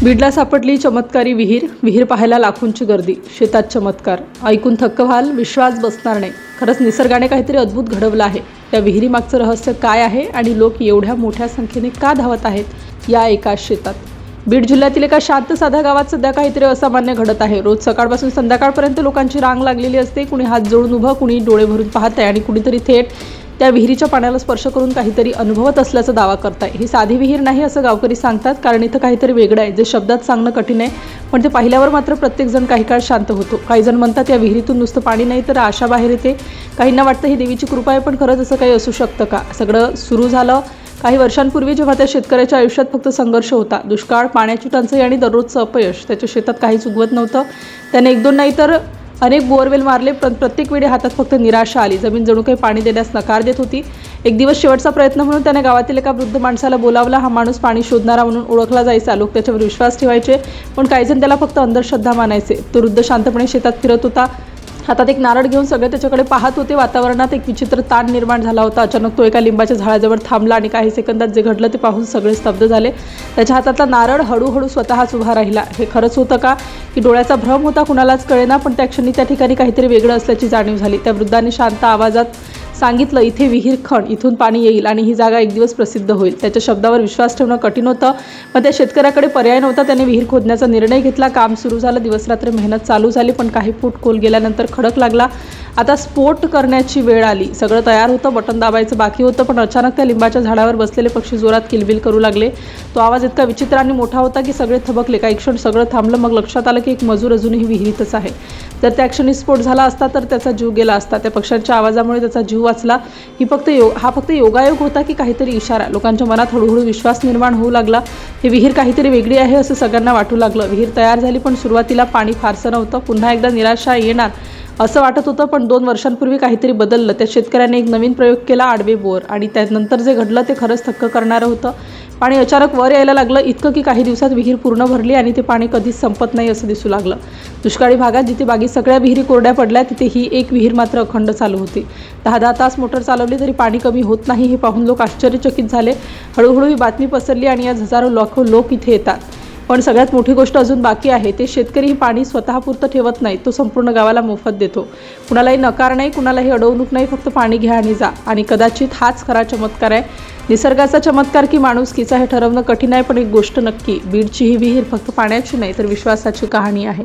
बीडला सापडली चमत्कारी विहीर पाहायला लाखोंची गर्दी, शेतात चमत्कार, ऐकून थक्क व्हाल, विश्वास बसणार नाही। खरंच निसर्गाने काहीतरी अद्भुत घडवलं आहे। त्या विहिरीमागचं रहस्य काय आहे आणि लोक एवढ्या मोठ्या संख्येने का धावत आहेत या एकाच शेतात? बीड जिल्ह्यातील एका शांत साध्या गावात सध्या काहीतरी असामान्य घडत आहे। रोज सकाळपासून संध्याकाळपर्यंत लोकांची रांग लागलेली असते। कुणी हात जोडून उभं, कुणी डोळे भरून पाहत आहे आणि कुणीतरी थेट त्या विहिरीच्या पाण्याला स्पर्श करून काहीतरी अनुभवत असल्याचा दावा करताय। ही साधी विहीर नाही असं गावकरी सांगतात, कारण इथं काहीतरी वेगळं आहे जे शब्दात सांगणं कठीण आहे, पण ते पाहिल्यावर मात्र प्रत्येक जण काही काळ शांत होतो। काही जण म्हणतात या विहिरीतून नुसतं पाणी नाही तर आशा बाहेर येते। काहींना वाटतं ही देवीची कृपा आहे, पण खरंच असं काही असू शकतं का? सगळं सुरू झालं काही वर्षांपूर्वी, जेव्हा त्या शेतकऱ्याच्या आयुष्यात फक्त संघर्ष होता, दुष्काळ, पाण्याची टंचाई आणि दररोजचं अपयश। त्याच्या शेतात काहीच उगवत नव्हतं। त्याने एक दोन नाही तर अनेक बोअरवेल मारले, पण प्रत्येक वेळी हातात फक्त निराशा आली। जमीन जणू काही पाणी देण्यास नकार देत होती। एक दिवस शेवटचा प्रयत्न म्हणून त्याने गावातील एका वृद्ध माणसाला बोलावला। हा माणूस पाणी शोधणारा म्हणून ओळखला जायचा। लोक त्याच्यावर विश्वास ठेवायचे, पण काही जण त्याला फक्त अंधश्रद्धा मानायचे। तो वृद्ध शांतपणे शेतात फिरत होता, हातात एक नारळ घेऊन सगळे त्याच्याकडे पाहत होते। वातावरणात एक विचित्र ताण निर्माण झाला होता। अचानक तो एका लिंबाच्या झाडाजवळ थांबला आणि काही सेकंदात जे घडलं ते पाहून सगळे स्तब्ध झाले। त्याच्या हातातला नारळ हळूहळू स्वतःच उभा राहिला। हे खरंच होतं का की डोळ्याचा भ्रम होता कुणालाच कळेना, पण त्या क्षणी त्या ठिकाणी काहीतरी वेगळं असल्याची जाणीव झाली। त्या वृद्धाने शांत आवाजात सांगितलं, इथे विहीर खण, इथून पाणी येईल आणि ही जागा एक दिवस प्रसिद्ध होईल। त्याच्या शब्दावर विश्वास ठेवणं कठीण होतं, पण त्या शेतकऱ्याकडे पर्याय नव्हता। त्याने विहीर खोदण्याचा निर्णय घेतला। काम सुरू झालं, दिवसरात्र मेहनत चालू झाली, पण काही फूट खोल गेल्यानंतर खडक लागला। आता स्फोट करण्याची वेळ आली। सगळं तयार होतं, बटन दाबायचं बाकी होतं, पण अचानक त्या लिंबाच्या झाडावर बसलेले पक्षी जोरात किलबिल करू लागले। तो आवाज इतका विचित्र आणि मोठा होता की सगळे थबकले। काही क्षण सगळं थांबलं, मग लक्षात आलं की एक मजूर अजूनही विहिरीतच आहे। जर त्या क्षणी स्फोट झाला असता तर त्याचा जीव गेला असता। त्या पक्ष्यांच्या आवाजामुळे त्याचा जीव वाचला। हा फक्त योगायोग होता की काहीतरी इशारा? लोकांच्या मनात हळूहळू विश्वास निर्माण होऊ लागला। ही विहीर काहीतरी वेगळी आहे असं सगळ्यांना वाटू लागलं। विहीर तयार झाली, पण सुरुवातीला पाणी फारसं नव्हतं। पुन्हा एकदा निराशा येणार असं वाटत होतं, पण 2 वर्षांपूर्वी काहीतरी बदललं। त्या शेतकऱ्याने एक नवीन प्रयोग केला, आडवे बोर, आणि त्यानंतर जे घडलं ते खरंच थक्क करणारं होतं। पाणी अचानक वर यायला लागलं, इतकं की काही दिवसात विहीर पूर्ण भरली आणि ते पाणी कधीच संपत नाही असं दिसू लागलं। दुष्काळी भागात जिथे बाकी सगळ्या विहिरी कोरड्या पडल्या, तिथे ही एक विहीर मात्र अखंड चालू होती। 10-10 तास मोटर चालवली तरी पाणी कमी होत नाही हे पाहून लोक आश्चर्यचकित झाले। हळूहळू ही बातमी पसरली आणि आज हजारो लाखो लोक इथे येतात। पण सगळ्यात मोठी गोष्ट अजून बाकी आहे। ते शेतकरी ही पाणी स्वतःपुरतं ठेवत नाही, तो संपूर्ण गावाला मोफत देतो। कुणालाही नकार नाही, कुणालाही अडवणूक नाही, फक्त पाणी घ्या आणि जा। आणि कदाचित हाच खरा चमत्कार आहे, निसर्गाचा चमत्कार की माणुसकीचा, हे ठरवणं कठीण आहे। पण एक गोष्ट नक्की, बीडची ही विहीर फक्त पाण्याची नाही तर विश्वासाची कहाणी आहे।